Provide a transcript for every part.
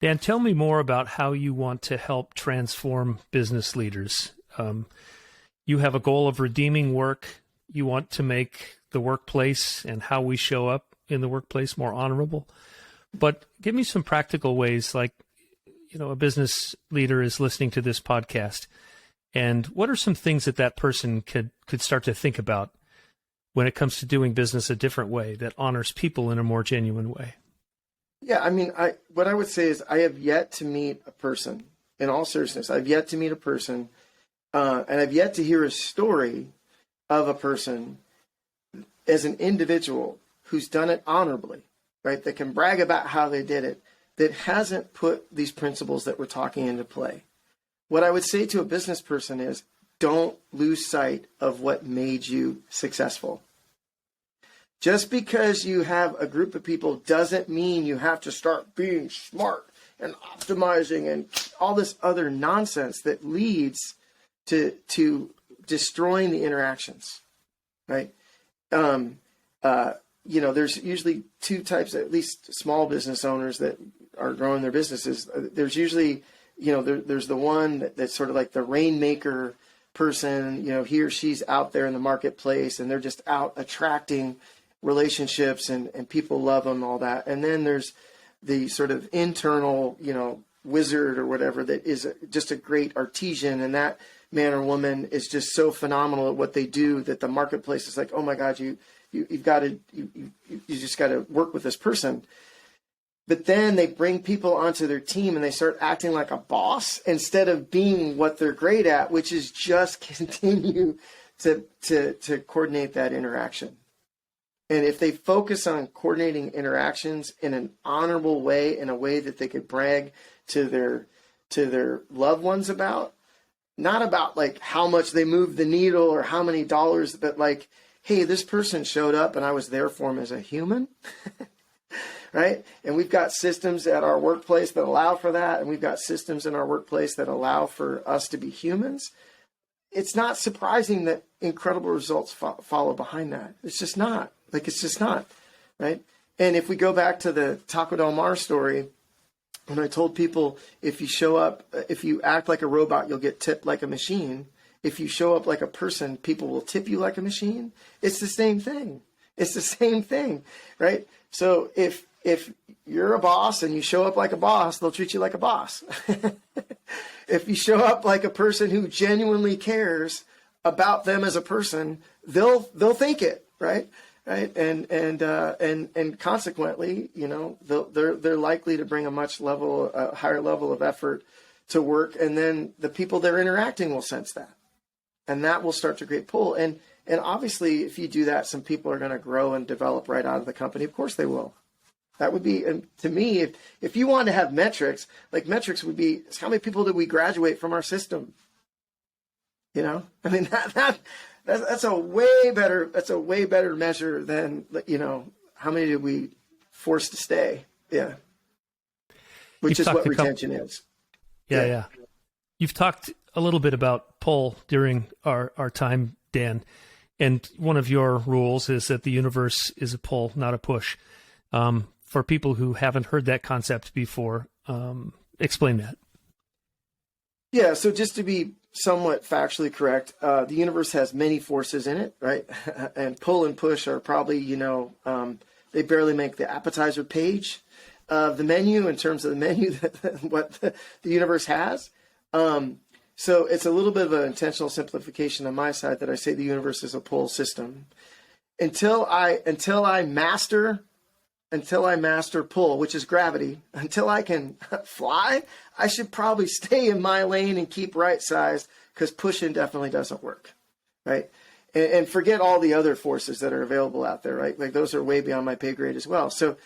Dan, tell me more about how you want to help transform business leaders. You have a goal of redeeming work. You want to make the workplace and how we show up in the workplace more honorable. But give me some practical ways, like, a business leader is listening to this podcast. And what are some things that person could start to think about when it comes to doing business a different way that honors people in a more genuine way? Yeah, I mean, what I would say is I have yet to meet a person, in all seriousness, I've yet to meet a person, and I've yet to hear a story of a person as an individual who's done it honorably, right, that can brag about how they did it, that hasn't put these principles that we're talking into play. What I would say to a business person is, don't lose sight of what made you successful. Just because you have a group of people doesn't mean you have to start being smart and optimizing and all this other nonsense that leads to destroying the interactions, right? There's usually two types, at least small business owners that are growing their businesses. There's usually, there's the one that's sort of like the rainmaker person, he or she's out there in the marketplace and they're just out attracting relationships and people love them, all that. And then there's the sort of internal, wizard or whatever that is just a great artisan. And that man or woman is just so phenomenal at what they do that the marketplace is like, oh my God, you just got to work with this person. But then they bring people onto their team and they start acting like a boss instead of being what they're great at, which is just continue to coordinate that interaction. And if they focus on coordinating interactions in an honorable way, in a way that they could brag to their loved ones about, not about like how much they moved the needle or how many dollars, but like, hey, this person showed up and I was there for him as a human, right? And we've got systems at our workplace that allow for that. And we've got systems in our workplace that allow for us to be humans. It's not surprising that incredible results follow behind that. It's just not. It's just not, right? And if we go back to the Taco Del Mar story, when I told people, if you act like a robot, you'll get tipped like a machine. If you show up like a person, people will tip you like a machine. It's the same thing. It's the same thing, right? So if you're a boss and you show up like a boss, they'll treat you like a boss. If you show up like a person who genuinely cares about them as a person, they'll think it, right? Right. And consequently, they're likely to bring a higher level of effort to work. And then the people they're interacting will sense that. And that will start to create pull. And obviously, if you do that, some people are going to grow and develop right out of the company. Of course they will. That would be, to me, if you want to have metrics, like metrics would be, how many people did we graduate from our system? I mean, that's a way better measure than, how many did we force to stay? Yeah. Which is what retention is. Yeah. You've talked a little bit about pull during our time, Dan. And one of your rules is that the universe is a pull, not a push. For people who haven't heard that concept before, explain that. Yeah, so just to be somewhat factually correct, the universe has many forces in it, right? And pull and push are probably, they barely make the appetizer page of the menu in terms of the menu what the universe has. So it's a little bit of an intentional simplification on my side that I say the universe is a pull system. Until I master pull, which is gravity, until I can fly, I should probably stay in my lane and keep right-sized, because pushing definitely doesn't work, right? And forget all the other forces that are available out there, right? Like those are way beyond my pay grade as well. So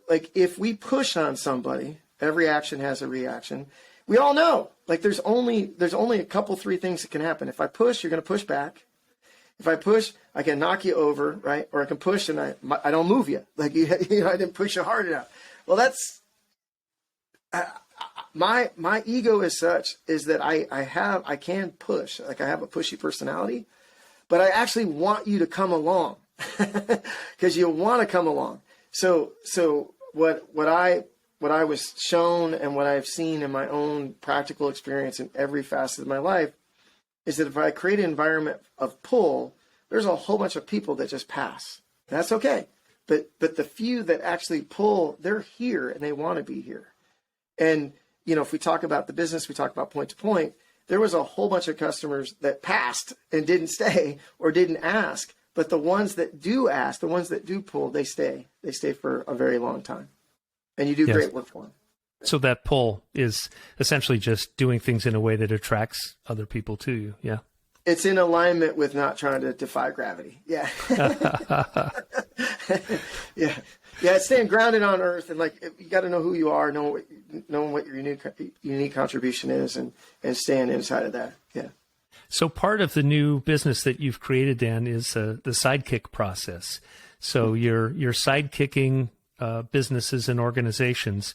like if we push on somebody, every action has a reaction. We all know, like there's only a couple, three things that can happen. If I push, you're going to push back. If I push, I can knock you over, right? Or I can push and I don't move you. Like, I didn't push you hard enough. Well, that's, my ego is such, is that I can push, like I have a pushy personality, but I actually want you to come along because you want to come along. So what I I was shown and what I've seen in my own practical experience in every facet of my life is that if I create an environment of pull, there's a whole bunch of people that just pass. That's okay. But the few that actually pull, they're here and they want to be here. And, if we talk about the business, we talk about point to point, there was a whole bunch of customers that passed and didn't stay or didn't ask. But the ones that do ask, the ones that do pull, they stay. They stay for a very long time. And you do great work for them. So that pull is essentially just doing things in a way that attracts other people to you. Yeah. It's in alignment with not trying to defy gravity. Yeah. Yeah. Yeah. It's staying grounded on earth. And you got to know who you are, knowing what your unique contribution is and staying inside of that. Yeah. So part of the new business that you've created, Dan, is the sidekick process. So you're sidekicking businesses and organizations.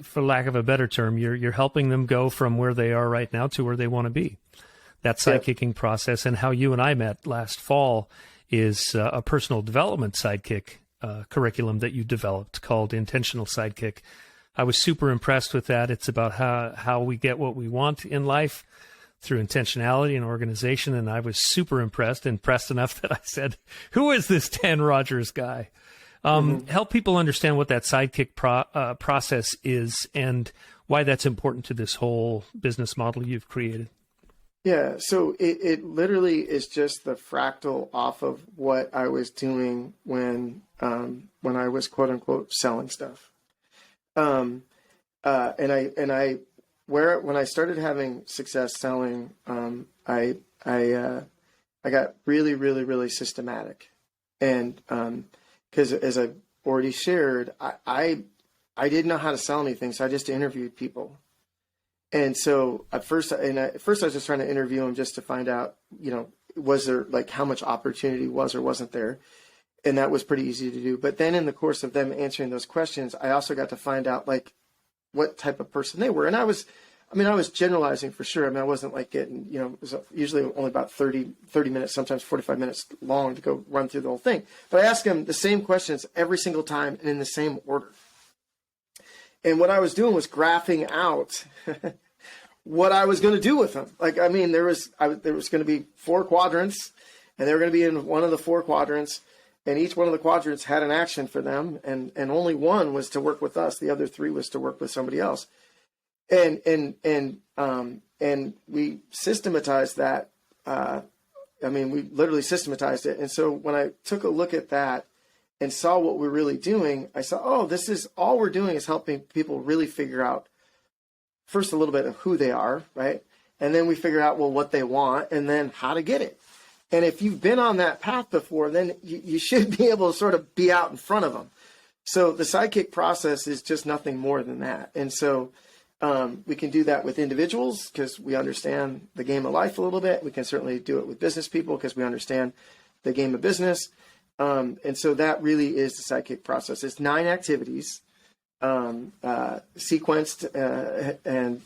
For lack of a better term, you're helping them go from where they are right now to where they want to be. That sidekicking process, and how you and I met last fall, is a personal development sidekick curriculum that you developed called Intentional Sidekick. I was super impressed with that. It's about how we get what we want in life through intentionality and organization, and I was super impressed enough that I said, "Who is this Dan Rogers guy?" Help people understand what that sidekick process is and why that's important to this whole business model you've created. Yeah, so it literally is just the fractal off of what I was doing when I was quote unquote selling stuff. When I started having success selling, I got really, really, really systematic, and because as I've already shared, I didn't know how to sell anything, so I just interviewed people. And so at first I was just trying to interview them just to find out, was there how much opportunity was or wasn't there. And that was pretty easy to do. But then in the course of them answering those questions, I also got to find out what type of person they were. And I was generalizing for sure. I wasn't getting, it was usually only about 30 minutes, sometimes 45 minutes long to go run through the whole thing. But I asked them the same questions every single time and in the same order. And what I was doing was graphing out what I was going to do with them. There was going to be 4 quadrants, and they were going to be in one of the 4 quadrants, and each one of the quadrants had an action for them, and only one was to work with us. The other 3 was to work with somebody else. And we systematized that. We literally systematized it. And so when I took a look at that and saw what we're really doing, I saw, this is all we're doing is helping people really figure out first a little bit of who they are, right? And then we figure out, what they want and then how to get it. And if you've been on that path before, then you should be able to sort of be out in front of them. So the sidekick process is just nothing more than that. And so we can do that with individuals because we understand the game of life a little bit. We can certainly do it with business people because we understand the game of business. And so that really is the sidekick process. It's 9 activities, sequenced, and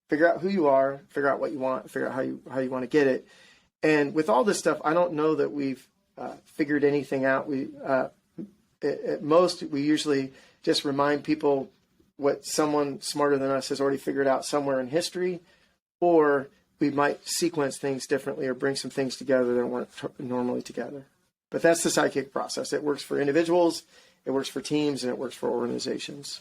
figure out who you are, figure out what you want, figure out how you want to get it. And with all this stuff, I don't know that we've figured anything out. At most, we usually just remind people what someone smarter than us has already figured out somewhere in history, or we might sequence things differently or bring some things together that weren't normally together. But that's the sidekick process. It works for individuals, it works for teams, and it works for organizations.